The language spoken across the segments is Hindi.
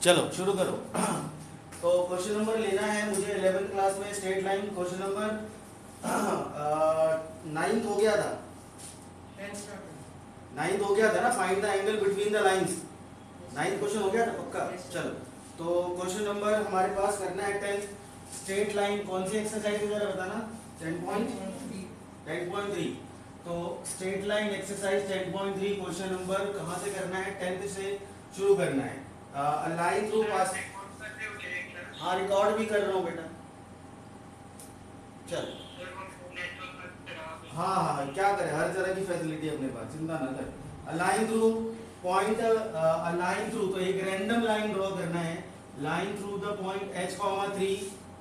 चलो शुरू करो। तो क्वेश्चन नंबर लेना है मुझे 11th क्लास में straight line question number 9th हो गया था। 9th हो गया था ना, find the angle between the lines. 9th question हो गया था पक्का। चलो तो क्वेश्चन नंबर हमारे पास करना है 10th स्ट्रेट लाइन। कौन सी एक्सरसाइज है जरा बताना। 10.3। तो straight line exercise 10.3 question number कहाँ से करना है? 10th से शुरू करना है। Line through pass. हाँ रिकॉर्ड भी कर रहा हूँ बेटा। चल हाँ हाँ क्या करें, हर तरह की फैसिलिटी अपने पास, चिंता ना कर। Line through point, line through तो एक रैंडम लाइन ड्रॉ करना है। Line through the point h,3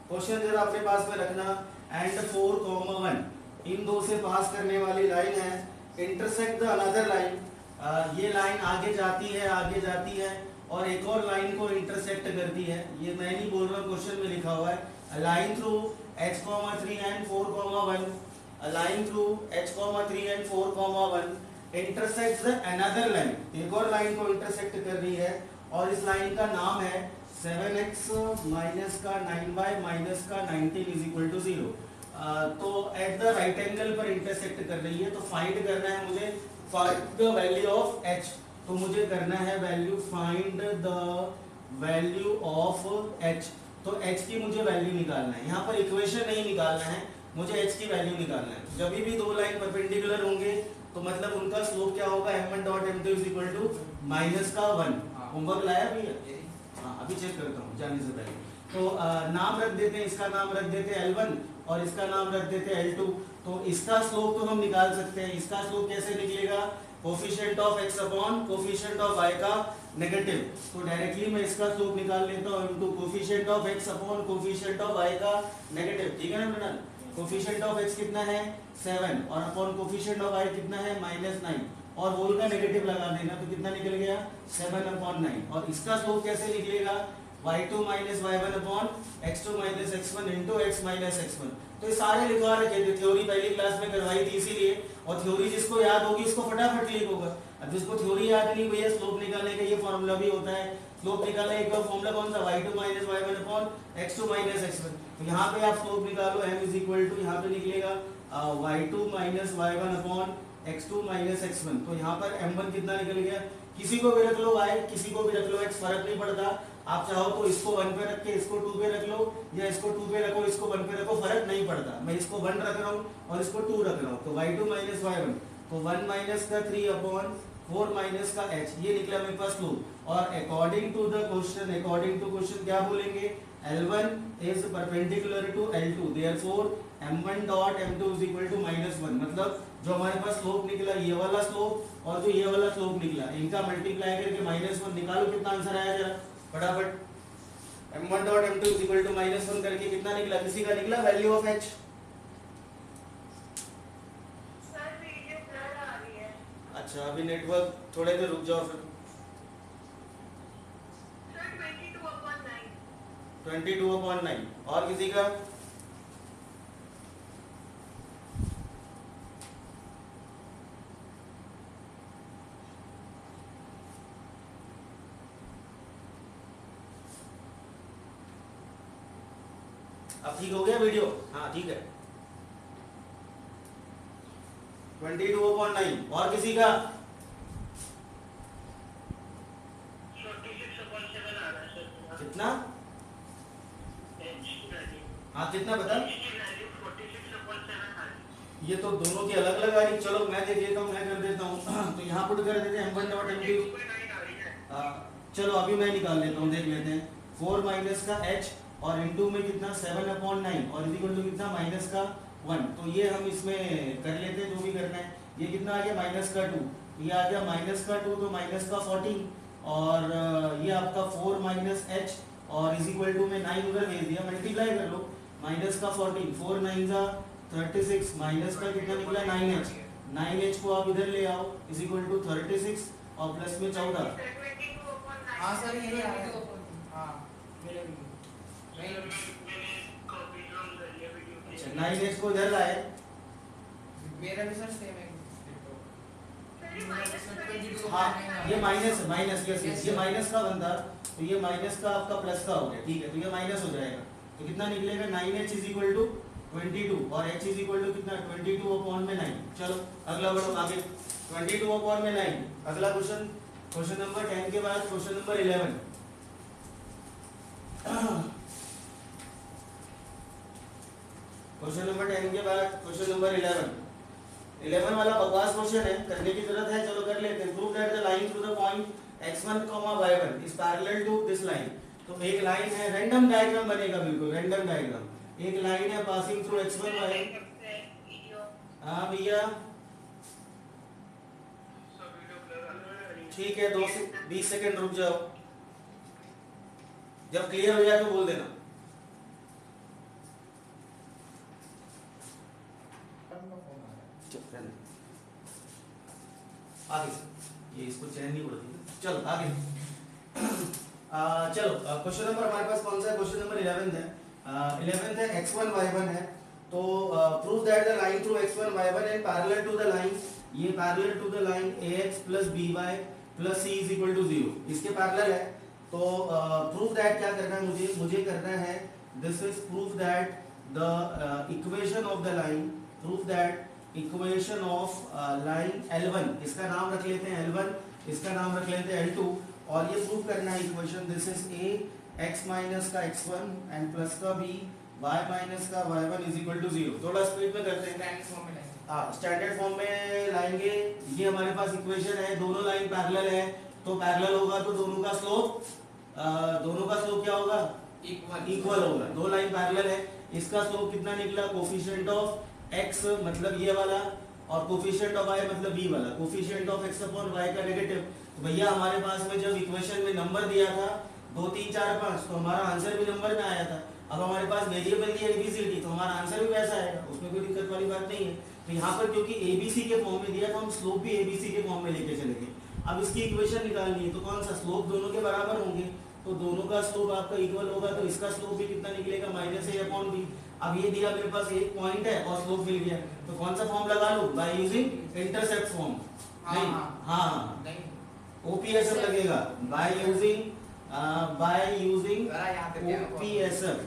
question जरा अपने पास में रखना एंड 4,1 इन दो से पास करने वाली लाइन है। इंटरसेक्ट द अनदर लाइन, ये लाइन आगे जाती है और एक और लाइन को इंटरसेक्ट करती है। ये मैं नहीं बोल रहा, क्वेश्चन में लिखा हुआ है। Line through h,3 and 4,1, line through h,3 and 4,1 intersects the another line, एक और लाइन को इंटरसेक्ट कर रही है और इस लाइन का नाम है 7x माइनस का 9y माइनस का 19 इज इक्वल टू 0। तो एट द राइट एंगल पर इंटरसेक्ट कर रही है। तो फाइंड करना है मुझे, find the value of h। तो मुझे करना है value, find the value of h। तो h की मुझे वैल्यू निकालना है। यहाँ पर इक्वेशन नहीं निकालना है, मुझे h की वैल्यू निकालना है। जब भी दो लाइन परपेंडिकुलर होंगे तो मतलब उनका स्लोप क्या होगा, m1 dot m2 is equal to minus का 1। होमवर्क लाया भैया? हाँ अभी चेक करता हूँ जाने से पहले। तो नाम रख देते हैं, इसका नाम रख देते हैं L1 और इसका नाम रख देते हैं L2। तो इसका स्लोप तो हम निकाल सकते हैं। इसका स्लोप कैसे निकलेगा? Coefficient of x upon coefficient of y का नेगेटिव। तो डायरेक्टली मैं इसका स्लोप निकाल लेता हूँ into coefficient of x upon coefficient of y का नेगेटिव। ठीक है ना बेटा? कोफिशिएंट ऑफ x कितना है 7 और अपॉन कोफिशिएंट ऑफ y कितना है -9 और होल का नेगेटिव लगा देना तो कितना निकल गया 7/9। और इसका स्लोप कैसे निकलेगा? y2 minus y1 upon x2 minus x1 into x minus x1। तो ये सारे लिखवा रखे थे, थ्योरी पहली क्लास में करवाई थी इसीलिए। और थ्योरी जिसको याद होगी उसको फटाफट क्लिक होगा। अब जिसको थ्योरी याद नहीं, भैया स्लोप निकालने का ये फॉर्मूला भी होता है। स्लोप निकालने का फॉर्मूला कौन सा? y2 minus y1 upon x2 minus x1। तो यहाँ पे आप स्लोप निकालो, m इज इक्वल टू यहाँ पे निकलेगा y2 minus y1 upon x2 minus x1। तो यहाँ पर m1 कितना निकल गया? किसी को भी रख लो y, किसी को भी रख लो x, फर्क नहीं पड़ता। आप चाहो तो इसको 1 पे रख के इसको 2 पे रख लो, या इसको 2 पे रखो इसको 1 पे रखो, फर्क नहीं पड़ता। मैं इसको 1 रख रहा हूँ और इसको 2 रख रहा हूँ। तो y2 माइनस y1 तो 1 माइनस का 3 अपॉन 4 माइनस का h, ये निकला मेरे पास स्लोप। और according to the question, according to question क्या बोलेंगे? L1 is perpendicular to L2, therefore m1 dot m2 is equal to -1। मतलब जो हमारे पास स्लोप निकला ये वाला स्लोप और जो ये वाला स्लोप निकला, इनका मल्टीप्लाई करके -1 निकालो, कितना आंसर आया जरा फटाफट। m1 dot m2 is equal to -1 करके कितना निकला? किसी का निकला वैल्यू ऑफ h। अच्छा अभी नेटवर्क, थोड़े देर रुक जाओ फिर। 22/9 और किसी का? अब ठीक हो गया वीडियो? हाँ ठीक है। 22/9 और किसी का? कितना? हाँ कितना बता? ये तो दोनों की अलग अलग आ रही। चलो मैं देख लेता हूँ, मैं कर देता हूँ। तो यहाँ पुट कर देते हैं m1 डॉट m2। चलो अभी मैं निकाल लेता हूँ, देख लेते हैं। 4 माइनस का h और इनटू में कितना 7/9 और इक्वल टू कितना माइनस का 1। तो ये हम इसमें कर लेते हैं जो भी करना है। ये कितना आ गया -2, ये आ गया -2 तो -14 और ये आपका 4 माइनस h और इज इक्वल टू में 9 उधर भेज दिया, मल्टीप्लाई कर लो -14, 4 9 जा 36 माइनस का कितना निकला 9h। 9h को आप इधर ले आओ इज इक्वल टू 36 और प्लस में 14। हाँ सर यही आ रहा है। हाँ मेरे भी अच्छा 9h को इधर लाए, मेरा भी सर सेम है। हाँ ये माइनस यस ये माइनस का बनता तो ये माइनस का आपका प्लस का हो गया, ठीक है, तो ये माइनस हो जाएगा, तो कितना निकलेगा 9h इज इक्वल टू 22 और h इज इक्वल टू कितना 22 अपॉन में 9। चलो अगला बढ़ो आगे, 22 अपॉन में 9। अगला क्वेश्चन, क्वेश्चन नंबर 10 के बाद क्वेश्चन नंबर 11। क्वेश्चन नंबर 10 के बाद क्वेश्चन नंबर 11 वाला बकवास क्वेश्चन है, करने की जरूरत है, चलो कर लेते हैं। Prove that the line through the point x1, y1 is parallel to this line. तो एक लाइन है, रैंडम डायग्राम बनेगा, बिल्कुल रैंडम डायग्राम। एक लाइन है पासिंग थ्रू x1, y1। हाँ भैया ठीक है, 2 से 20 सेकंड रुक जाओ, जब क्लियर हो जाए तो बोल देना। आगे ये इसको चैन नहीं पड़ती, चलो आगे। चलो क्वेश्चन नंबर हमारे पास कौन सा है, क्वेश्चन नंबर 11 है। 11 है x1 y1 है, तो prove that the line through x1 y1 and parallel to the line, ये parallel to the line ax plus by plus c is equal to 0, इसके पैरेलल है। तो प्रूव दैट क्या करना है, मुझे करना है, this is prove that the equation of the line, prove that equation of line L1, इसका नाम रख लेते हैं L1, इसका नाम रख लेते हैं L2, और ये प्रूव करना है equation, this is a x minus का x1 एंड प्लस का b y माइनस का y1 इज इक्वल टू 0। थोड़ा स्पीड में करते हैं, स्टैंडर्ड फॉर्म में लाएंगे। ये हमारे पास इक्वेशन है, दोनों लाइन पैरेलल है, तो पैरेलल होगा तो दोनों का स्लोप क्या होगा, इक्वल होगा। दो लाइन पैरेलल है, इसका स्लोप कितना निकला, कोफिशिएंट ऑफ x मतलब ये वाला, और कोफिशिएंट ऑफ y मतलब b वाला, coefficient of x upon y का नेगेटिव। तो भैया हमारे पास में जब इक्वेशन में नंबर दिया था 2 3 4 5, तो हमारा आंसर भी नंबर में आया था। अब हमारे पास वेरिएबल की एबीसीडी, तो हमारा आंसर भी वैसा आएगा, उसमें कोई दिक्कत वाली बात नहीं है। तो यहाँ पर क्योंकि एबीसी के फॉर्म में दिया, तो हम स्लोप भी एबीसी के फॉर्म में लेके चलेंगे। अब इसकी इक्वेशन निकालनी है, तो कौन सा स्लोप दोनों के बराबर होंगे, तो दोनों का स्लोप आपका इक्वल होगा, तो इसका स्लोप भी कितना निकलेगा, -a अपॉन b। अब ये दिया मेरे पास एक पॉइंट है और स्लोप मिल गया, तो कौन सा फॉर्म लगा लूं, बाय यूजिंग इंटरसेप्ट फॉर्म। नहीं, हाँ ओपीएसएफ लगेगा, बाय यूजिंग ओपीएसएफ।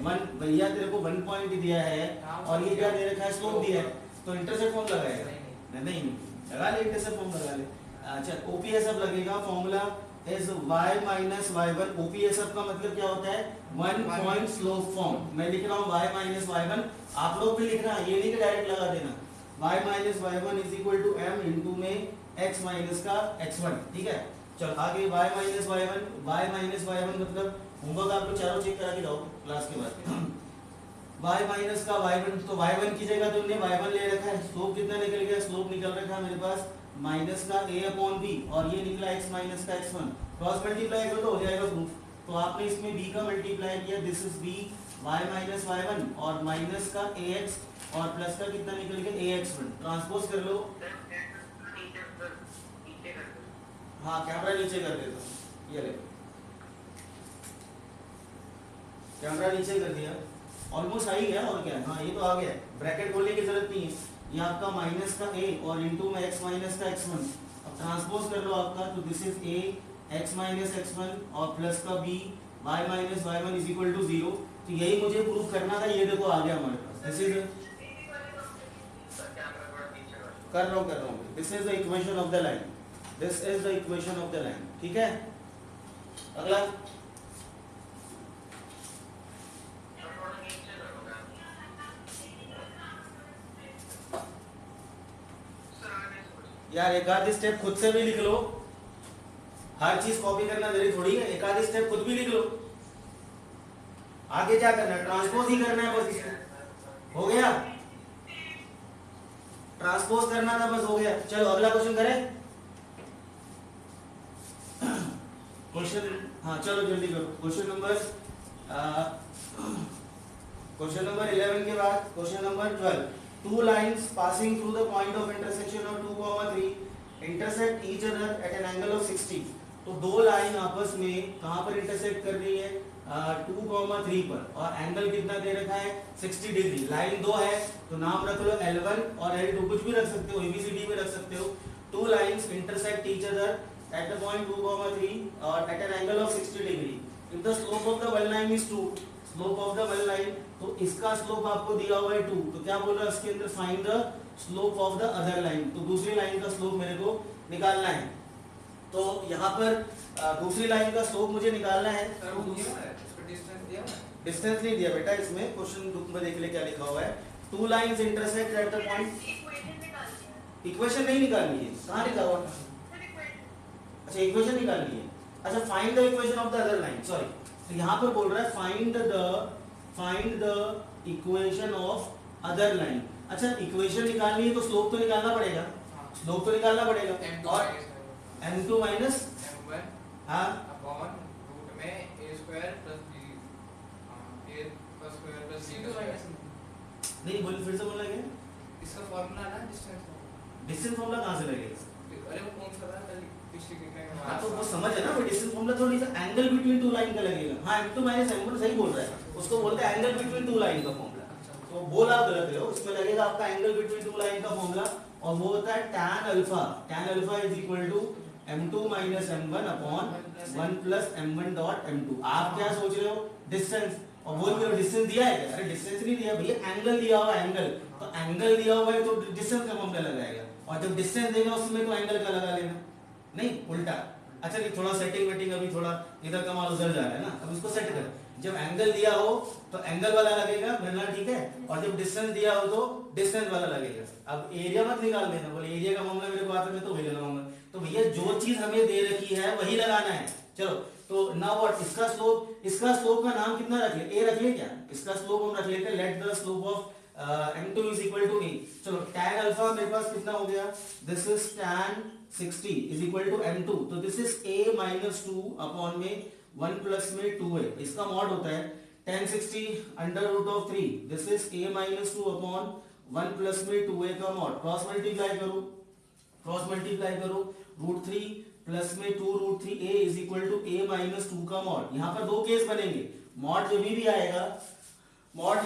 भैया तेरे को 1 पॉइंट दिया है और ये क्या दे रखा है, स्लोप दिया है, तो इंटरसेप्ट फॉर्म लगाएगा। नहीं लगा ले, इंटरसेप्ट फॉर्म लगा ले। अच्छा ओपीएसएफ लगेगा, formula is y minus y1। ओपीएसएफ का मतलब क्या होता है, 1 पॉइंट स्लोप फॉर्म। मैं लिख रहा हूँ y minus y1, आप लोग भी लिखना, ये नहीं कि डायरेक्ट लगा देना। y minus y1 is equal to m into में x minus का x1, ठीक है। चलो आगे y minus y1 मतलब होमवर्क आप लोग चारों चेक करा के जाओ क्लास के बाद। y minus का y1, तो y1 की जगह तुमने y1 ले रखा है, स्लोप कितना निकल गया, स्लोप निकल रखा है मेरे पास माइनस का a अपॉन b, और ये निकला x माइनस का x1, क्रॉस मल्टीप्लाई करो तो हो जाएगा प्रूफ। तो आपने इसमें b का मल्टीप्लाई किया, this is b y minus y1 और माइनस का ax और प्लस का कितना निकल गया ax1, ट्रांसपोज कर लो। हाँ कैमरा नीचे कर देता हूँ, ये ले कैमरा नीचे कर दिया, ऑलमोस्ट आ ही गया, और क्या है, हाँ ये तो आ गया, ब्रैकेट खोलने की जरूरत नहीं है। ये आपका माइनस का a और इनटू में x माइनस का x1, अब ट्रांसपोज कर लो आपका, तो this is a x minus x1 और प्लस का b y minus y1 is equal to 0। तो यही मुझे प्रूफ करना था, ये देखो आ गया हमारे पास। दिस इज कर रहा हूँ, this is the equation of the line, this is the equation of the line, ठीक है। अगला यार एक आध स्टेप खुद से भी लिख लो, हर चीज कॉपी करना जरूरी थोड़ी है, एक आध स्टेप खुद भी लिख लो। आगे क्या करना है, ट्रांसपोज ही करना है बस, इसको हो गया, ट्रांसपोज करना था बस, हो गया। चलो अगला क्वेश्चन करें, क्वेश्चन, हाँ चलो जल्दी करो। क्वेश्चन नंबर 11 के बाद question number 12। Two lines passing through the point of intersection of 2, 3 intersect each other at an angle of 60। तो दो लाइन आपस में कहाँ पर इंटरसेक्ट कर रही है, 2, 3 पर, और एंगल कितना दे रखा है 60 डिग्री। लाइन दो है तो नाम रख लो L1 और L2, कुछ भी रख सकते हो, ABCD भी रख सकते हो। Two lines intersect each other at the point 2, 3 और at an angle of 60 degree. If the slope of the one line is 2, slope of the one line, तो इसका स्लोप आपको दिया हुआ है 2, तो क्या बोल रहा है इसके अंदर, find the slope of the other line, तो दूसरी लाइन का स्लोप मेरे को निकालना है। तो यहाँ पर दूसरी लाइन का स्लोप मुझे निकालना है। सर वो दिया है, उसका डिस्टेंस दिया है? डिस्टेंस नहीं दिया बेटा, इसमें क्वेश्चन बुक में देख ले क्या लिखा हुआ है, two lines intersect at the point. Equation नहीं निकालनी है, कहाँ लिखा हुआ? अच्छा इक्वेशन निकालनी है, अच्छा find the equation of the other line, sorry, तो यहाँ पर बोल रहा है find the equation of other line. अच्छा इक्वेशन निकालनी है तो स्लोप तो निकालना पड़ेगा, स्लोप तो निकालना पड़ेगा, और m2 माइनस m1 हाँ अपॉन रूट में a square plus b, a का स्क्वायर प्लस c का स्क्वायर। नहीं बोल, फिर से बोलना क्या? इसका फार्मूला ना डिस्टेंस का। डिस्टेंस फॉर्मूला कहाँ से लगेगा? अरे वो कौन सा था कल पिछले कितने का? हाँ तो वो समझ है ना, वो डिस्टेंस फॉर्मूला थोड़ी सा एंगल बिटवीन टू लाइन का लगेगा। हाँ m2 माइनस m1 सही बोल रहा है, उसको बोलते हैं एंगल बिटवीन टू लाइन का फॉर्मूला। तो बोल आप गलत हो, उसमें लगेगा आपका एंगल बिटवीन टू लाइन का फॉर्मूला, और वो होता है tan alpha. tan alpha is equal to m2 minus m1 upon 1 plus m1 dot m2। आप क्या सोच रहे हो? डिस्टेंस, और बोल रहे हो डिस्टेंस दिया है क्या? अरे डिस्टेंस नहीं दिया भैया, एंगल दिया हुआ है, एंगल, तो एंगल दिया हुआ है तो डिस्टेंस का फॉर्मूला लगाएगा, और जब डिस्टेंस देगा उसमें तो एंगल का लगा लेना, नहीं उल्टा। अच्छा नहीं, थोड़ा सेटिंग वेटिंग अभी थोड़ा इधर का माल उधर जा रहा है ना, अब इसको सेट कर। जब एंगल दिया हो तो एंगल वाला लगेगा वरना, ठीक है, और जब डिस्टेंस दिया हो तो डिस्टेंस वाला लगेगा। अब एरिया मत निकाल देना, बोले एरिया का मामला मेरे को आता है तो वही लगाऊंगा, तो भैया जो चीज हमें दे रखी है वही लगाना है। चलो तो नाउ व्हाट, इसका स्लोप का नाम कितना रख ले, ए रख ले क्या? इसका स्लोप हम रख लेते हैं, let the slope of m2 is equal to a। चलो tan अल्फा मेरे पास कितना हो गया, this is tan 60 is equal to m2, तो this is a minus 2 upon में 1 प्लस में 2a, इसका मॉड होता है tan 60 under root of 3, this is a minus 2 upon 1 plus में 2a का मॉड, क्रॉस मल्टीप्लाई करो रूट 3 प्लस में 2 root 3a is equal to a minus 2 का मॉड। यहाँ पर दो केस बनेंगे, मॉड जब भी आएगा, मॉड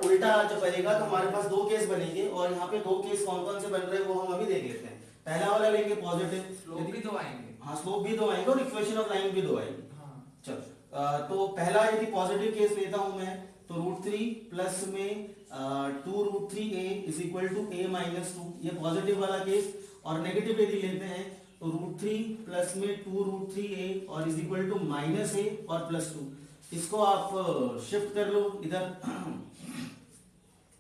उल्टा जब बनेगा तो हमारे पास दो केस बनेंगे, और यहाँ पे दो केस कौन कौन से बन रहे हैं वो हम अभी देख लेते हैं। पहला वाला लेंगे पॉजिटिव, स्लोप भी दो आएंगे। हाँ स्लोप भी दो आएंगे और इक्वेशन ऑफ लाइन भी दो आएंगे। हाँ। चलो तो पहला यदि पॉजिटिव केस लेता हूं मैं, तो रूट 3 प्लस में 2 root 3a is equal to a minus 2, ये पॉजिटिव वाला केस। और नेगेटिव यदि लेते हैं तो रूट 3 प्लस में 2 रूट 3a और is equal to minus a और प्लस 2। इसको आप शिफ्ट कर लो इधर,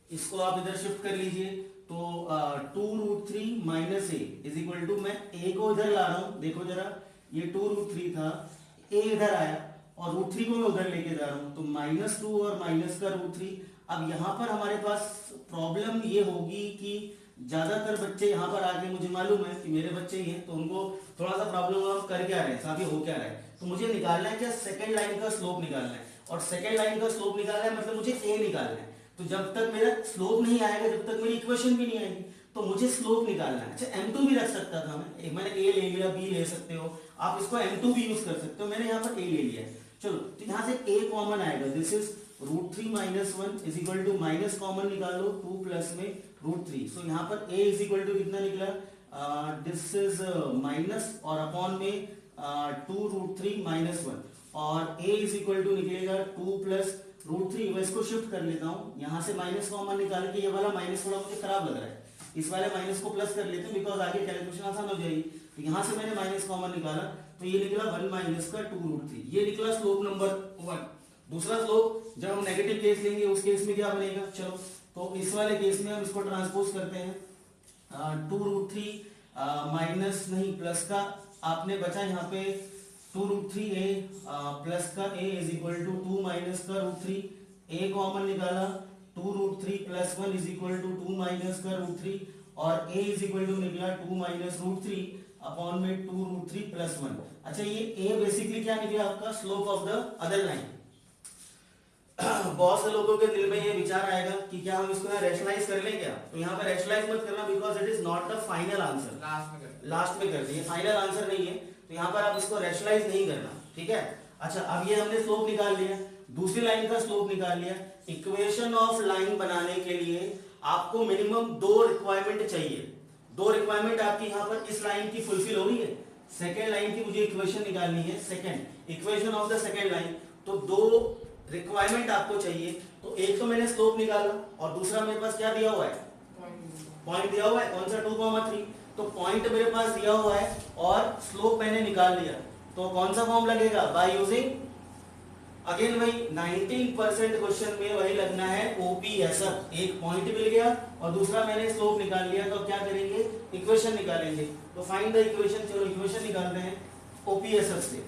इसको आप इधर शिफ्ट कर लीजिए, तो 2 root 3 minus a is equal to, मैं a को इधर ला रहा हूं, देखो जरा, ये 2 रूट 3 था, a इधर आया और रूट 3 को मैं उधर लेके जा रहा हूं, तो माइनस 2 और माइनस का रूट 3। अब यहाँ पर हमारे पास प्रॉब्लम ये होगी कि ज्यादातर बच्चे यहाँ पर आके, मुझे मालूम है कि मेरे बच्चे ही हैं, तो उनको थोड़ा सा प्रॉब्लम कर क्या रहे हैं, साथ ही हो क्या रहा है, तो मुझे निकालना है क्या, सेकंड लाइन का स्लोप निकालना है, और सेकंड लाइन का स्लोप निकालना है मतलब मुझे a निकालना है। तो जब तक मेरा स्लोप नहीं आएगा, जब तक मेरी इक्वेशन भी नहीं आएगी, तो मुझे स्लोप निकालना है। अच्छा m2 भी रख सकता था मैंने a ले लिया, b ले सकते हो आप, इसको m2 भी यूज कर सकते हो, मैंने यहाँ पर a ले लिया है। चलो तो यहाँ से a कॉमन आएगा, this is root 3 minus 1 is equal to, minus common निकालो 2 प्लस में रूट 3, सो यहाँ पर a इज इक्वल टू कितना निकला, दिस इज माइनस और अपॉन में 2 रूट 3 माइनस 1, और a इज इक्वल टू निकलेगा 2 प्लस रूट 3। मैं इसको शिफ्ट कर लेता हूँ, यहाँ से माइनस कॉमन निकाल के, ये वाला माइनस थोड़ा मुझे खराब लग रहा है, इस वाले माइनस को प्लस कर लेते हैं बिकॉज आगे कैलकुलेशन आसान हो जाएगी। तो यहाँ से मैंने माइनस कॉमन निकाला, तो ये निकला 1 माइनस का 2 रूट 3, ये निकला स्लोप नंबर 1। दूसरा स्लोप जब हम नेगेटिव केस लेंगे उस केस में क्या बनेगा, चलो तो इस वाले केस में हम इसको ट्रांसपोज करते हैं, 2 रूट 3 माइनस नहीं प्लस का, आपने बचा यहाँ पे 2 रूट 3a प्लस का a is equal to 2 minus का रूट 3, a कॉमन निकाला, 2 root 3 plus 1 is equal to 2 minus का रूट 3, और a इज इक्वल टू निकला 2 माइनस रूट 3 अपॉन में 2 रूट 3 प्लस 1। अच्छा ये a बेसिकली क्या निकला आपका, slope of the other line. बहुत से लोगों के दिल में ये विचार आएगा कि क्या हम इसको रैशनलाइज कर लें क्या, तो यहाँ पर रैशनलाइज मत करना because it is not the final answer, last में कर दिए, फाइनल आंसर नहीं है, तो यहाँ पर आप इसको रैशनलाइज नहीं करना, ठीक है। अच्छा अब ये हमने स्लोप निकाल लिया, दूसरी लाइन का स्लोप निकाल लिया। इक्वेशन ऑफ लाइन बनाने के लिए आपको मिनिमम 2 रिक्वायरमेंट चाहिए, 2 रिक्वायरमेंट आपकी यहाँ पर इस लाइन की फुलफिल हो रही है, सेकेंड लाइन की मुझे इक्वेशन निकालनी है, second equation of the second line. तो दो रिक्वायरमेंट आपको चाहिए, तो एक तो मैंने स्लोप निकाला और दूसरा मेरे पास क्या दिया हुआ है, पॉइंट दिया हुआ है, कौन सा 2,3। तो पॉइंट मेरे पास दिया हुआ है और स्लोप मैंने निकाल लिया, तो कौन सा फॉर्म लगेगा, बाय यूजिंग अगेन वही 19% क्वेश्चन में वही लगना है OPSF। एक पॉइंट मिल गया और दूसरा मैंने स्लोप निकाल लिया, तो क्या करेंगे, इक्वेशन निकालेंगे। तो फाइंड द इक्वेशन, चलो इक्वेशन निकालते हैं OPSF से।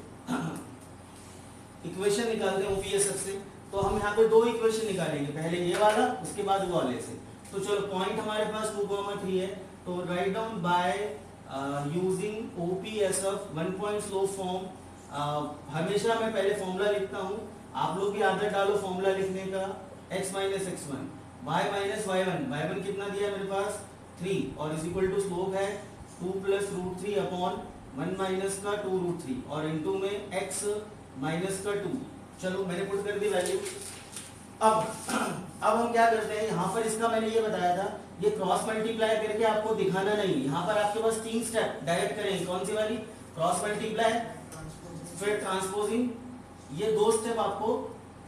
इक्वेशन निकालते हैं OPSF से। तो हम यहाँ पे दो इक्वेशन निकालेंगे, पहले ये वाला, उसके बाद वो वाले से। तो चलो पॉइंट हमारे पास 2,3 है, तो write down by using OPSF 1 point slope form. हमेशा मैं पहले फॉर्मूला लिखता हूँ, आप लोग भी आदत डालो फॉर्मूला लिखने का, x minus x1 y minus y1 कितना दिया है मेरे पास 3 और इज इक्वल टू स्लोप है 2 प्लस रूट 3 अपॉन 1 माइनस का 2 रूट 3 और इनटू में x माइनस का 2। चलो मैंने पुट कर दी वैल्यू। अब हम क्या करते हैं, यहाँ पर इसका मैंने ये बताया था, ये क्रॉस मल्टीप्लाई करके आपको दिखाना नहीं, यहाँ पर आपके पास 3 स्टेप डायरेक्ट करेंगे। कौन सी वाली, क्रॉस मल्टीप्लाई, फिर ट्रांसपोजिंग, ये दो स्टेप आपको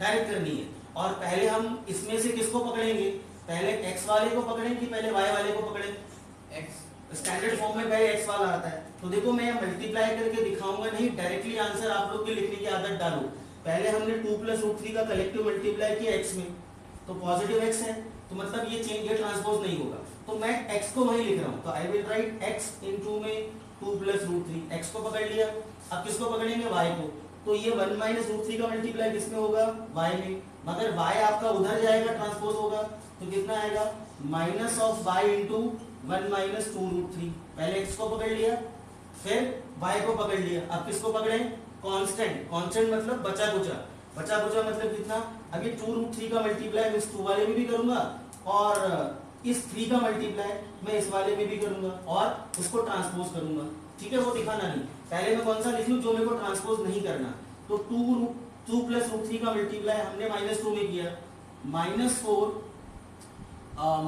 डायरेक्ट करनी है। और पहले हम इसमें से किसको पकड़ेंगे, पहले x वाले को पकड़ें कि पहले y वाले को पकड़ें, x स्टैंडर्ड फॉर्म में पहले x वाला आता है। तो देखो मैं मल्टीप्लाई करके दिखाऊंगा नहीं, डायरेक्टली आंसर आप लोग के लिखने की आदत डालो। पहले हमने 2 प्लस रूट 3 का कलेक्टिव मल्टीप्लाई किया x में, तो पॉजिटिव x है, तो मतलब ये चेंज, ये ट्रांसपोज नहीं होगा, तो मैं x को वहीं लिख रहा हूँ। तो I will write x into में 2 प्लस रूट 3, x को पकड़ लिया। अब किसको पकड़ेंगे, y को। तो ये 1 माइनस रूट 3 का मल्टीप्लाई किसमें होगा, y में, मगर y आपका उधर जाएगा, ट्रांसपोज होगा, तो कितना आएगा, minus of y into 1 minus 2 root 3। पहले x को पकड़ लिया, फिर y को पकड़ लिया। अब किसको पकड़े, कांस्टेंट, कांस्टेंट मतलब बचा कुचा, बचा कुचा मतलब कितना, अभी 2 रूट 3 का मल्टीप्लाई मैं इस 2 वाले में भी करूंगा और इस 3 का मल्टीप्लाई मैं इस वाले में भी करूंगा और उसको ट्रांसपोज करूंगा। ठीक है, वो दिखाना नहीं, पहले मैं कौन सा लिख लूं जो मेरे को ट्रांसपोज नहीं करना। तो 2 प्लस रूट 3 का मल्टीप्लाई हमने -2 में किया, -4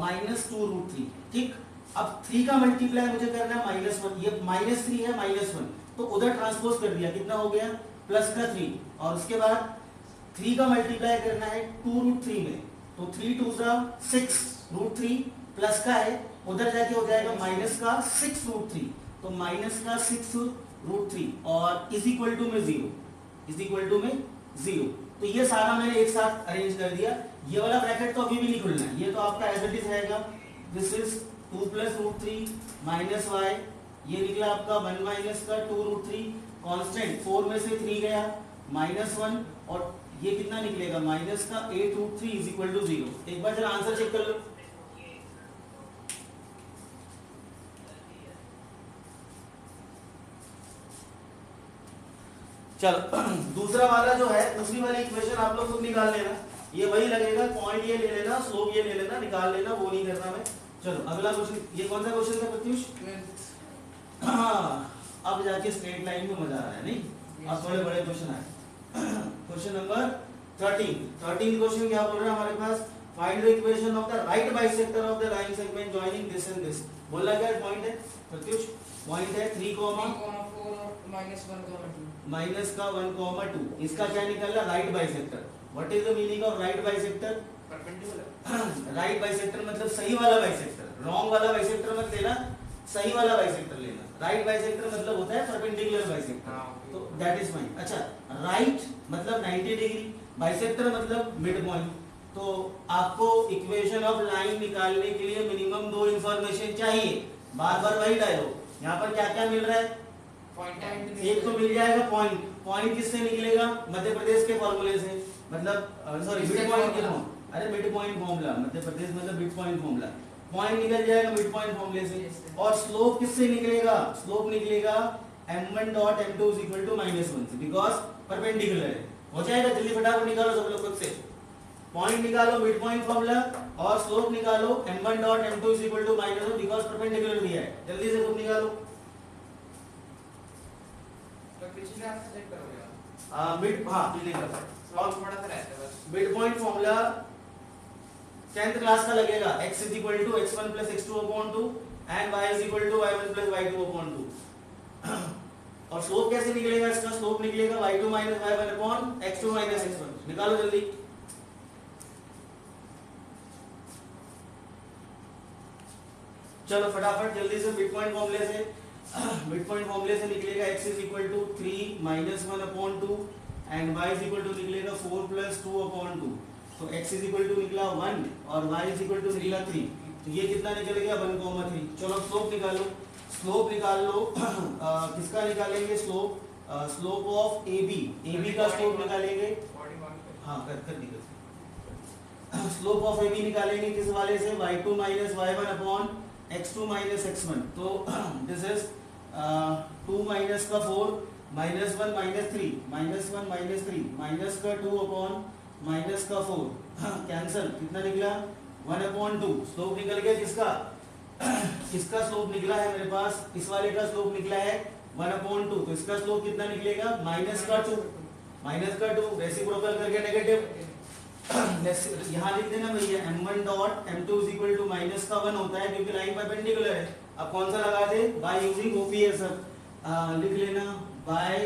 -2 रूट 3। ठीक, अब 3 का मल्टीप्लाई मुझे करना है -1, ये -3 है -1, तो उधर ट्रांसपोज कर दिया, कितना हो गया, प्लस का 3। और उसके बाद 3 का मल्टीप्लाई करना है 2 रूट 3 में, तो 3 2 6 रूट 3 प्लस का है, उधर जाके हो जाएगा माइनस का 6 रूट 3, तो माइनस का 6 रूट 3 और इज इक्वल टू में 0, इज इक्वल टू में 0। तो ये सारा मैंने एक साथ अरेंज कर दिया। ये वाला ब्रैकेट तो अभी भी नहीं खुलना है, ये तो आपका एज इट इज रहेगा। This is 2 plus root 3 minus y, ये निकला आपका 1 माइनस का 2 रूट 3, कांस्टेंट 4 में से 3 गया -1 और ये कितना निकलेगा, माइनस का 8 रूट 3 इज इक्वल टू 0। एक बार जरा आंसर चेक कर लो। चलो दूसरा वाला जो है, दूसरी वाली इक्वेशन आप लोग खुद निकाल लेना, ये वही लगेगा, पॉइंट ये ले लेना, स्लोप ये ले लेना, निकाल लेना, वो नहीं करना मैं। चलो अगला क्वेश्चन, ये कौन सा क्वेश्चन था प्रत्युष, अब जाके स्ट्रेट लाइन में मजा आ रहा है, नहीं अब थोड़े बड़े क्वेश्चन आए। क्वेश्चन नंबर 13 क्वेश्चन क्या बोल रहा है हमारे पास, find the equation of the right bisector of the line segment joining this and this. बोला क्या पॉइंट है प्रत्युष, पॉइंट है 3, माइनस का 1, 2। इसका क्या निकला, right bisector. What is the meaning of right bisector, perpendicular. Right bisector मतलब सही वाला बाइसेक्टर, रॉन्ग वाला बाइसेक्टर मत लेना, सही वाला बाइसेक्टर लेना। राइट बाइसेक्टर मतलब होता है परपेंडिकुलर बाइसेक्टर, तो दैट इज फाइन। अच्छा, राइट मतलब 90 डिग्री, बाइसेक्टर मतलब मिड पॉइंट। तो आपको इक्वेशन ऑफ लाइन निकालने के लिए मिनिमम 2 इंफॉर्मेशन चाहिए, बार बार वही डायलॉग। यहाँ पर क्या क्या मिल रहा है, एक तो मिल जाएगा पॉइंट, पॉइंट किससे निकलेगा, मध्य प्रदेश के फॉर्मूले से, मतलब सॉरी मिड पॉइंट के फॉर्म, अरे mid point formula, Madhya Pradesh मतलब मिड पॉइंट फॉर्मूला, पॉइंट निकल जाएगा मिड पॉइंट फॉर्मूले से। और स्लोप किससे निकलेगा, स्लोप निकलेगा m1 dot m2 is equal to -1 से, बिकॉज परपेंडिकुलर है। हो जाएगा, जल्दी फटाफट निकालो सब लोग खुद से, पॉइंट निकालो मिड पॉइंट फॉर्मूला और स्लोप निकालो m1 dot m2 is equal to -1 because perpendicular दिया है, जल्दी से खुद निकालो। मिड, हाँ पिछले का mid point formula 10th class का लगेगा, x is equal to x1 plus x2 upon 2 and y is equal to y1 plus y2 upon 2। और स्लोप कैसे निकलेगा इसका? स्लोप निकलेगा y2 minus y1 upon x2 minus x1। निकालो जल्दी। चलो फटाफट जल्दी से मिड पॉइंट फॉर्मूले से, मिड पॉइंट फॉर्मूले से निकलेगा x is equal to 3 minus 1 upon 2 and y is equal to निकलेगा 4 प्लस 2 अपॉन 2। तो x इज इक्वल टू निकला 1 और y इज इक्वल टू निकला 3। तो ये कितना निकल गया? 1,3। चलो स्लोप निकालो, स्लोप निकाल लो। किसका निकालेंगे स्लोप? स्लोप ऑफ AB का स्लोप निकालेंगे। हाँ कर दी। स्लोप ऑफ AB निकालेंगे किस वाले से? y2 minus y1 upon x2 minus x1। तो दिस इज 2 माइनस का 4 minus 1 minus 3 minus 1 minus 3 minus का 2 अपॉन माइनस का 4 कैंसल। कितना निकला? 1 अपॉन 2। स्लोप निकल गया किसका? इसका स्लोप निकला है मेरे पास, इस वाले का स्लोप निकला है 1 अपॉन 2। तो इसका स्लोप कितना निकलेगा? माइनस का 2। माइनस का 2 रेसिप्रोकल करके नेगेटिव यहाँ लिख देना भैया m1 dot m2 is equal to minus का 1 होता है क्योंकि लाइन परपेंडिकुलर है। अब कौन सा लगा दे? Bye using OPSF। लिख लेना by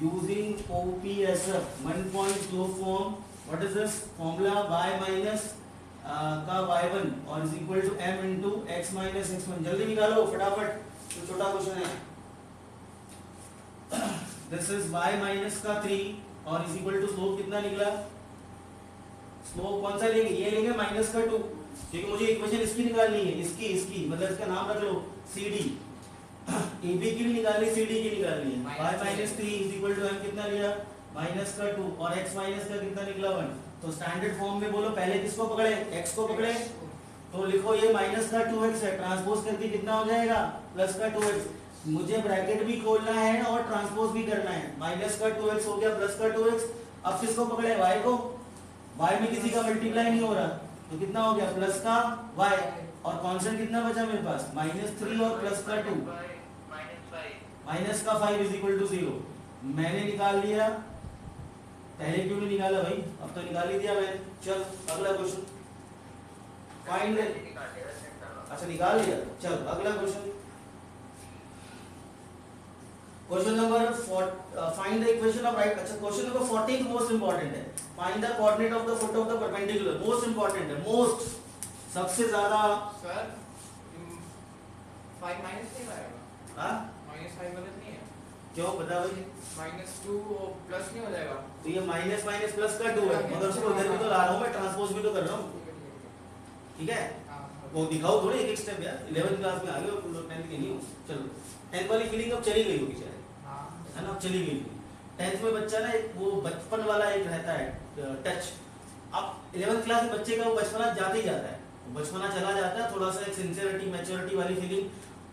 using OPSF 1 point slope form. What is this formula? y minus का y1 और is equal to m into x minus x1। जल्दी निकालो फटाफट, तो छोटा क्वेश्चन है। दिस इज y माइनस का 3 और इज इक्वल टू स्लोप कितना निकला? स्लोप कौन सा लेंगे? ये लेंगे माइनस का 2 क्योंकि मुझे इक्वेशन इसकी निकालनी है, इसकी मतलब इसका नाम रख लो CD। AB की भी निकालनी, CD की निकालनी है। y minus 3 is equal to m कितना लिया? माइनस का 2 और x माइनस का कितना निकला? 1। तो स्टैंडर्ड फॉर्म में बोलो पहले किसको पकड़े? x को पकड़े। तो लिखो ये माइनस का 2x है, ट्रांसपोज करके कितना हो जाएगा? प्लस का 2x। मुझे ब्रैकेट भी खोलना है और ट्रांसपोज भी करना है। माइनस का 2x हो गया प्लस का 2x। अब किसको पकड़े? y को। y में किसी का मल्टीप्लाई नहीं हो रहा तो कितना हो गया? प्लस का y और कांस्टेंट कितना बचा मेरे पास? -3 और प्लस का 2 माइनस का 5 इज इक्वल टू 0। मैंने निकाल लिया, पहले क्यों नहीं निकाला भाई? अब तो निकाल ही दिया मैंने। चल अगला क्वेश्चन फाइंड। अच्छा निकाल लिया, चल अगला question. Question number find the equation of right. अच्छा क्वेश्चन नंबर 14 मोस्ट इंपॉर्टेंट है। Find the coordinate of the foot of the perpendicular. Most important है, मोस्ट सबसे ज्यादा। सर 5 माइनस नहीं आएगा? हां -5 गलत नहीं है क्यों? बता भाई। -2 प्लस नहीं हो जाएगा? तो ये माइनस माइनस प्लस का 2 है मगर उसको इधर भी तो ला रहा हूं मैं, ट्रांसपोज भी तो कर रहा हूं। ठीक है वो दिखाओ थोड़े एक एक स्टेप यार। 11th क्लास में आ गए हो तुम लोग, 10th के नहीं हो। चलो 10th वाली फीलिंग अब चली गई होगी शायद, है ना? अब चली गई। 10th में बच्चा ना एक वो बचपन वाला एक रहता है टच। अब 11th क्लास में बच्चे का वो बचपना जाते ही जाता है, बचपना चला जाता है। थोड़ा सा एक सिंसियरिटी मैच्योरिटी वाली फीलिंग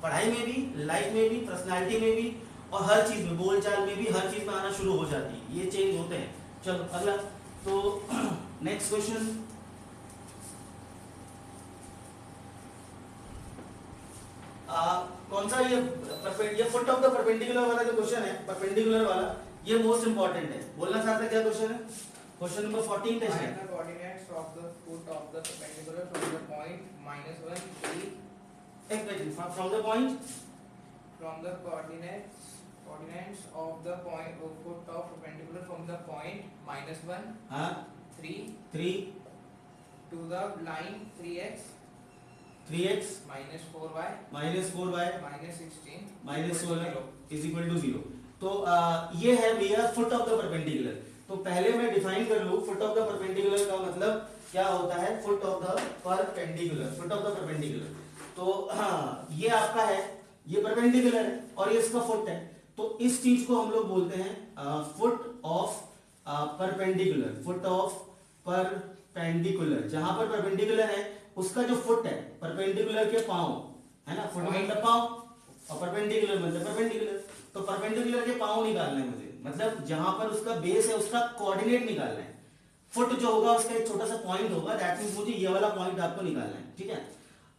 पढ़ाई में भी, लाइफ में भी, पर्सनालिटी में भी और हर चीज में, बोलचाल में भी, हर चीज में आना शुरू हो जाती है। ये चेंज होते हैं। चलो अगला। तो नेक्स्ट क्वेश्चन कौन सा? ये फुट ऑफ द परपेंडिकुलर वाला जो क्वेश्चन है, परपेंडिकुलर वाला, ये मोस्ट इंपॉर्टेंट है। बोलना चाहते हैं क्या क्वेश्चन है? क्वेश्चन नंबर 14 टेस्ट है। Find the coordinates of the foot of the perpendicular from the point -1 3 एक minute, from the point, from the coordinates of the point of foot of perpendicular from the point -1 हां 3 3 to the line 3x3x -4y -4y -16 -16 is equal to 0। तो ये है भैया फुट ऑफ द परपेंडिकुलर। तो पहले मैं डिफाइन कर लूं फुट ऑफ द परपेंडिकुलर का मतलब क्या होता है। Foot of the perpendicular, foot of the perpendicular. तो हाँ ये आपका है, ये परपेंडिकुलर है और ये इसका फुट है। तो इस चीज को हम लोग बोलते हैं foot of perpendicular. Foot of perpendicular, जहां पर परपेंडिकुलर है उसका जो फुट है, परपेंडिकुलर के पांव, है ना? फुट मतलब पांव और परपेंडिकुलर मतलब परपेंडिकुलर। तो परपेंडिकुलर के पांव निकालने हैं मुझे, मतलब जहां पर उसका बेस है उसका कोऑर्डिनेट निकालना है। फुट जो होगा उसका एक छोटा सा पॉइंट होगा, दैट मींस मुझे ये वाला पॉइंट आपको निकालना है। ठीक है।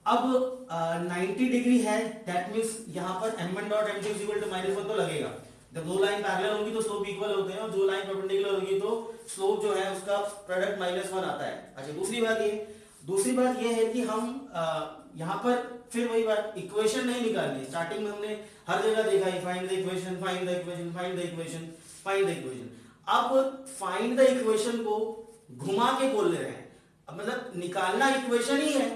अब 90 डिग्री है, दैट मींस यहां पर m1 डॉट m2 -1 तो लगेगा। जब दो लाइन पैरेलल होंगी तो स्लोप इक्वल होते हैं और दो लाइन परपेंडिकुलर होगी तो स्लोप जो है उसका प्रोडक्ट -1 आता है। अच्छा दूसरी बात ये, दूसरी बात ये है कि हम यहाँ पर फिर वही बात, इक्वेशन नहीं निकालनी। स्टार्टिंग में हमने हर जगह देखा है find the equation, find the equation, find the equation, find the equation. अब फाइंड द इक्वेशन को घुमा के बोल रहे हैं। अब मतलब निकालना इक्वेशन ही है,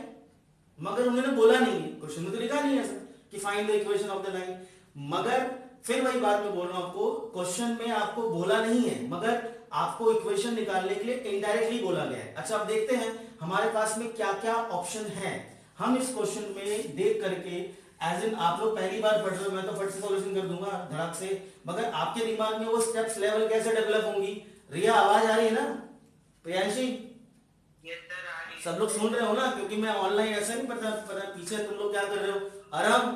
मगर उन्होंने बोला नहीं है, क्वेश्चन में तो लिखा नहीं है ऐसा कि find the equation of the line. मगर फिर वही बात मैं बोल रहा हूं आपको, क्वेश्चन में आपको बोला नहीं है, मगर आपको इक्वेशन निकालने के लिए इनडायरेक्टली बोला गया है। अच्छा अब देखते हैं हमारे पास में क्या क्या ऑप्शन है। हम इस क्वेश्चन में देख करके एज इन, आप लोग पहली बार पढ़ रहे हो, मैं तो फट से सॉल्यूशन कर दूंगा धड़क से, मगर आपके दिमाग में वो स्टेप्स लेवल कैसे डेवलप होंगी। रिया आवाज आ रही है ना? प्रियांशी सब लोग सुन रहे हो ना? क्योंकि मैं ऑनलाइन ऐसा नहीं पता पीछे तुम लोग क्या कर रहे हो। अरम,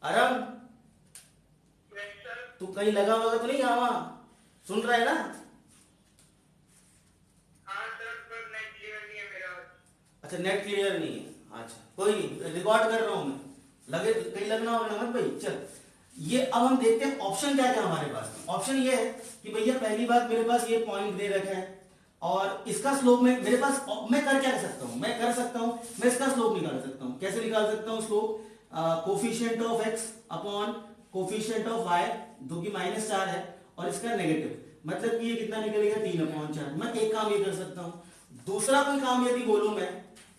अरम तू कहीं लगा होगा तो नहीं आवा? सुन रहा है ना? अच्छा नेट क्लियर नहीं है, अच्छा कोई नहीं, रिकॉर्ड कर रहा हूं मैं, लगे कहीं लगना होगा ना मत भाई। चल ये अब हम देखते हैं ऑप्शन क्या क्या हमारे पास। ऑप्शन ये है कि भैया पहली बात मेरे पास ये पॉइंट दे रखा है और इसका स्लोप में मेरे पास, मैं कर क्या सकता हूं, मैं कर सकता हूं, मैं इसका स्लोप निकाल सकता हूं। कैसे निकाल सकता हूं slope? Coefficient of x upon coefficient of y, जो कि -4 है, और इसका नेगेटिव, मतलब कि ये कितना निकलेगा 3/4। मैं एक काम ये कर सकता हूं। दूसरा कोई काम यदि बोलूं मैं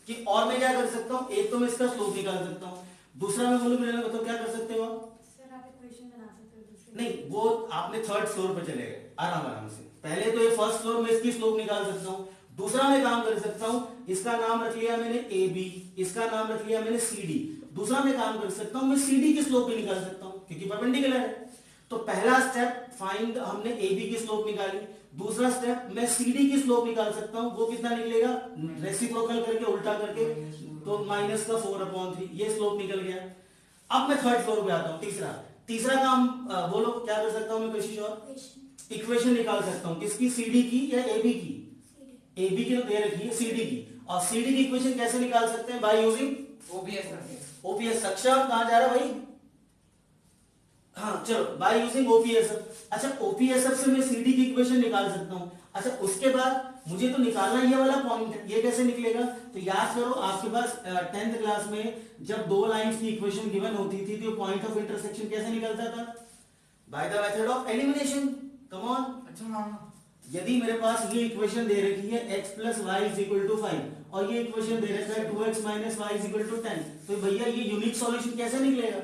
कि और मैं क्या कर सकता हूं, एक तो मैं इसका स्लोप निकाल सकता हूं, दूसरा मैं बोलूं मेरे मतलब क्या कर सकते हो सर? आप इक्वेशन बना सकते हो दूसरी? नहीं, वो आपने थर्ड फ्लोर पे चले गए आराम आराम से। पहले तो ये फर्स्ट फ्लोर में इसकी स्लोप निकाल सकता हूं, दूसरा मैं काम कर सकता हूं, इसका नाम रख लिया मैंने ए बी, इसका नाम रख लिया मैंने सी डी। दूसरा मैं काम कर सकता हूं, मैं सी डी की स्लोप भी निकाल सकता हूं क्योंकि परपेंडिकुलर है। तो पहला स्टेप फाइंड, हमने ए बी की स्लोप निकाली। दूसरा स्टेप मैं सी डी की स्लोप निकाल सकता हूं, वो कितना निकलेगा रेसिप्रोकल करके, उल्टा करके, तो -4/3, ये स्लोप निकल गया। अब मैं थर्ड फ्लोर पे आता हूं। तीसरा काम बोलो क्या कर सकता हूं मैं? कोशिश और इक्वेशन निकाल सकता हूं, किसकी? सीडी की या एबी की? एबी की तो दे रखी है, सीडी की। और सीडी की इक्वेशन कैसे निकाल सकते हैं? By using OPS. सक्षम कहां जा रहा है भाई? हाँ चलो, बाय यूजिंग ओपीएसएफ। अच्छा ओपीएसएफ से मैं सीडी की इक्वेशन निकाल सकता हूं। अच्छा उसके बाद मुझे तो निकालना ये वाला पॉइंट है, ये कैसे निकलेगा? तो याद करो आपके पास 10th क्लास में जब दो लाइंस की इक्वेशन गिवन होती थी तो पॉइंट ऑफ इंटरसेक्शन कैसे निकलता था? By the method of elimination. Come on. अच्छा यदि मेरे पास ये इक्वेशन दे रखी है x + y = 5 और ये इक्वेशन दे रखा है 2x - y = 10, तो भैया ये यूनिक सॉल्यूशन कैसे निकलेगा?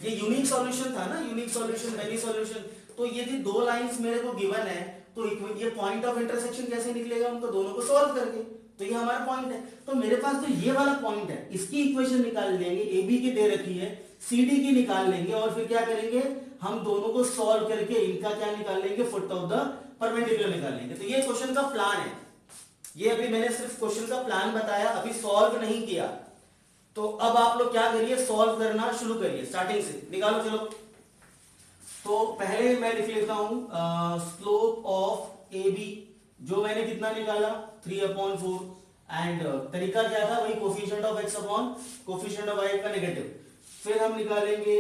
ये यूनिक सॉल्यूशन था ना, यूनिक सॉल्यूशन, मेनी सॉल्यूशन। तो यदि दो लाइंस मेरे को गिवन है तो ये पॉइंट ऑफ इंटरसेक्शन कैसे निकलेगा? उनको दोनों को सॉल्व करके। तो ये हमारा पॉइंट है। तो मेरे पास तो ये वाला पॉइंट है, इसकी इक्वेशन निकाल लेंगे, ए बी की दे रखी है, सी डी की निकाल लेंगे और फिर क्या करेंगे, हम दोनों को सॉल्व करके इनका क्या निकाल लेंगे, फुट ऑफ द परपेंडिकुलर निकाल लेंगे। तो ये क्वेश्चन का प्लान है। ये अभी मैंने सिर्फ क्वेश्चन का प्लान बताया, अभी सॉल्व नहीं किया। तो अब आप लोग क्या करिए, सॉल्व करना शुरू करिए, स्टार्टिंग से निकालो। चलो तो पहले मैं लिख लेता हूं स्लोप ऑफ ए बी, जो मैंने कितना निकाला 3/4, एंड तरीका क्या था, वही coefficient of x upon coefficient of y का नेगेटिव। फिर हम निकालेंगे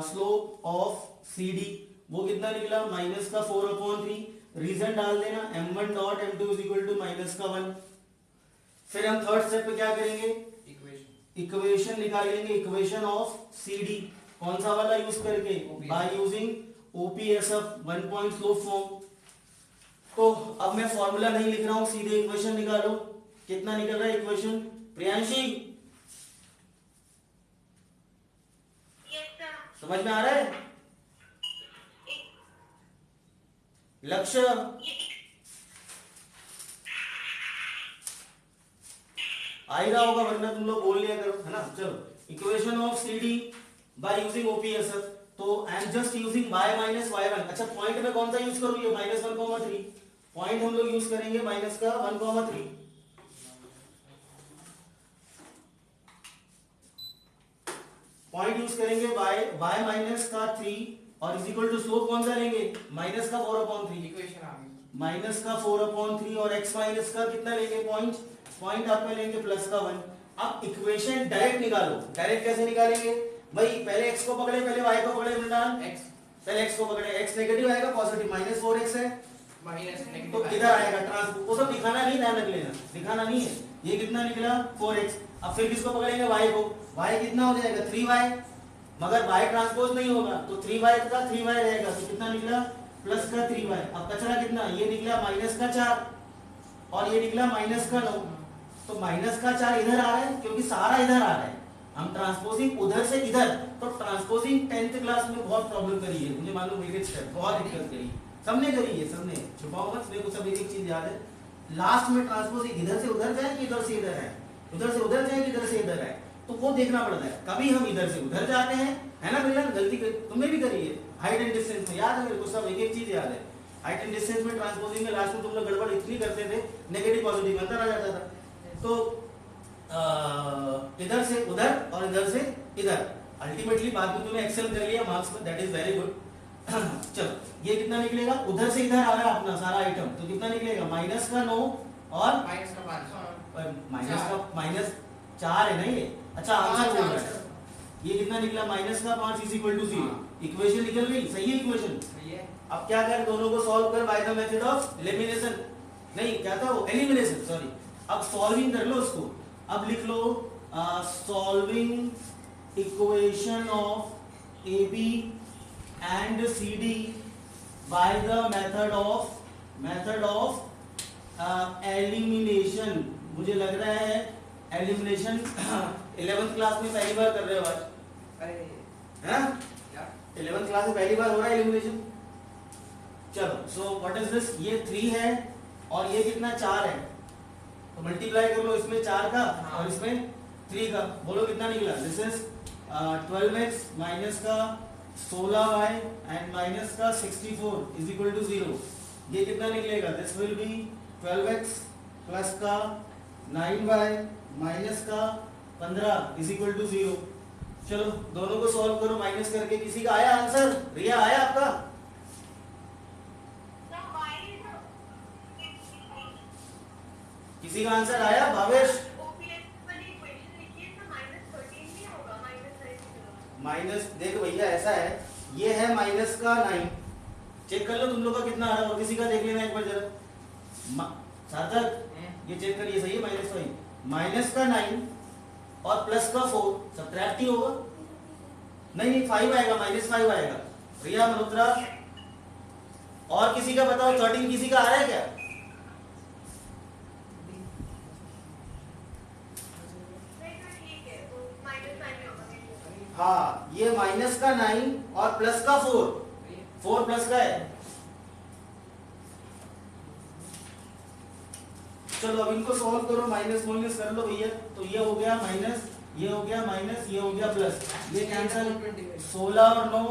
स्लोप ऑफ सी डी, वो कितना निकला -4/3। रीजन डाल देना m1 डॉट m2 = -1। फिर हम थर्ड स्टेप पे क्या करेंगे, इक्वेशन निकालेंगे, इक्वेशन ऑफ सी डी। कौन सा वाला यूज करके? By using OPSF 1 point slope form. तो अब मैं फॉर्मूला नहीं लिख रहा हूं, सीधे इक्वेशन निकालो। कितना निकल रहा है इक्वेशन? प्रियांशी समझ में आ रहा है? लक्ष्य आ ही रहा होगा, वरना तुम लोग बोल लिया करो, है ना। चलो equation of C D by using OPSF, तो I am just using y - y1। अच्छा पॉइंट में कौन सा यूज करूं? ये -1,3 पॉइंट हम लोग यूज करेंगे -1,3। पॉइंट यूज करेंगे y-3 और इज इक्वल टू स्लोप कौन सा लेंगे? -4/3। इक्वेशन आ गई, -4/3 और x माइनस का कितना लेंगे? पॉइंट आप में लेंगे +1। अब इक्वेशन डायरेक्ट निकालो। डायरेक्ट कैसे निकालेंगे भाई? पहले x को पकड़े, पहले y को पकड़े, उल्टा x पहले x को पकड़े, x नेगेटिव आएगा, पॉजिटिव, -4x है, माइनस तो नेगेटिव इधर आएगा ट्रांसपोज, वो सब दिखाना नहीं, ध्यान रख लेना, दिखाना नहीं है। ये कितना निकला 4x। अब फिर किसको पकड़ेंगे, y को। y कितना हो जाएगा 3y, मगर y ट्रांसपोज नहीं होगा तो 3y का 3y रहेगा, तो कितना निकला प्लस का 3y। अब कचरा कितना, ये निकला माइनस का 4 और ये निकला माइनस का 9, तो माइनस का 4 इधर आ रहा है क्योंकि सारा इधर आ रहा है, हम ट्रांसपोजिंग उधर से इधर। तो ट्रांसपोजिंग 10th क्लास में बहुत प्रॉब्लम करी है, मुझे मालूम है, बहुत दिक्कत करी, सबने करी है, सबने, छुपाओ मत, मेरे को सब एक एक चीज याद है। लास्ट में ट्रांसपोजिंग इधर से उधर जाए कि इधर से इधर है, उधर से उधर जाए कि इधर से इधर है, तो वो देखना पड़ता है। कभी हम इधर से उधर जाते हैं, है ना भैया, गलती तुमने भी करी है। हाइट एंड डिस्टेंस में याद है मेरे को, सब एक एक चीज याद है। हाइट एंड डिस्टेंस में ट्रांसपोजिंग में लास्ट में तुम लोग गड़बड़ इतनी करते थे, नेगेटिव पॉजिटिव अंतर आ जाता था। तो इधर से उधर और इधर से इधर, अल्टीमेटली बाद में तुमने एक्सेल कर लिया मार्क्स में, दैट इज वेरी गुड। चलो ये कितना निकलेगा, उधर से इधर आ रहा है अपना सारा आइटम, तो कितना निकलेगा माइनस का 9 और माइनस का 5 माइनस का माइनस 4 है ना ये। अच्छा आंसर बोल रहा है, ये कितना निकला माइनस का 5 इज इक्वल टू 0। इक्वेशन निकल गई, सही है इक्वेशन। अब क्या कर, दोनों को सॉल्व कर by the method of elimination, नहीं क्या था वो, एलिमिनेशन, सॉरी। अब सॉल्विंग कर लो उसको, अब लिख लो solving equation of AB and CD by the method of elimination। मुझे लग रहा है एलिमिनेशन 11th क्लास में पहली बार कर रहे हो आज, अरे हैं? क्या 11th क्लास में पहली बार हो रहा है एलिमिनेशन। चलो सो व्हाट इज दिस, ये 3 है और ये कितना 4 है, तो मल्टीप्लाई कर लो इसमें 4 का और इसमें 3 का, बोलो कितना निकला। दिस इज 12x माइनस का 16y एंड माइनस का 64 इज इक्वल टू 0। ये कितना निकलेगा, this will be 12x plus का 9y माइनस का 15 इज इक्वल टू 0। चलो दोनों को सॉल्व करो माइनस करके। किसी का आया आंसर, रिया आया आपका? किसी का आंसर आया भावेश? माइनस, देखो भैया ऐसा है, ये है माइनस का 9, चेक कर लो तुम लोग का कितना आ रहा है, और किसी का देख लेना एक बार जरा। सार्थक ये चेक करिए, सही है माइनस 5, माइनस का 9 और प्लस का 4 सब्ट्रैक्ट ही होगा, नहीं 5 आएगा, -5 आएगा। रिया मल्होत्रा, और किसी का बताओ 13 किसी का आ रहा है क्या? हाँ ये माइनस का 9 और प्लस का 4 प्लस का है। चलो अब इनको सॉल्व करो, माइनस माइनस कर लो भैया, तो ये हो गया माइनस, ये हो गया माइनस, ये हो गया प्लस, ये कैंसिल, 16 और 9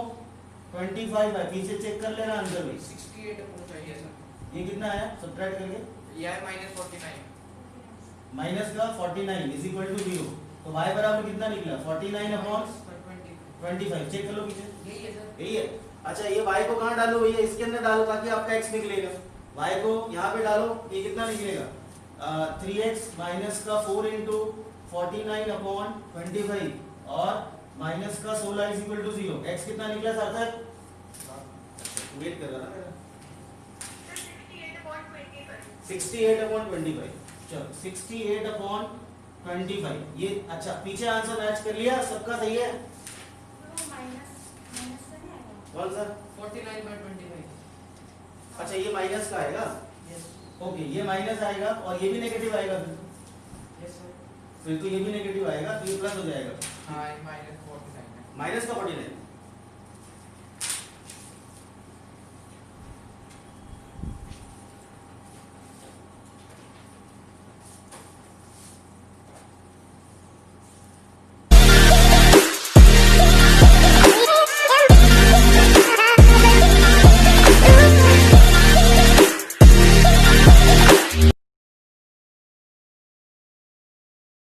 25 है, पीछे चेक कर लेना आंसर भी 68 चाहिए सर। ये कितना है सब्ट्रैक्ट करके, ये है -49 माइनस का 49 इज इक्वल टू 0, तो y बराबर कितना निकला 49 अपॉन 25, चेक कर लो पीछे, यही है सर, यही है। अच्छा ये y को कहाँ डालो भैया, इसके अंदर डालो ताकि आपका x निकलेगा, y को यहाँ पे डालो, ये कितना निकलेगा 3x माइनस का 4 इंटू 49 अपॉन 25 और माइनस का 16 इज इक्वल टू 0, x कितना निकला सार्थक? वेट कर रहा ना, 68 अपॉन 25, चलो 68 अपॉन 25, ये अच्छा पीछे आंसर मैच कर लिया, सबका सही है? कौन सा? 49/25। अच्छा ये माइनस का आएगा, यस ओके ये माइनस आएगा और ये भी नेगेटिव आएगा, यस सर, फिर तो ये भी नेगेटिव आएगा, तो ये प्लस हो जाएगा, हाँ -49 है। माइनस का 49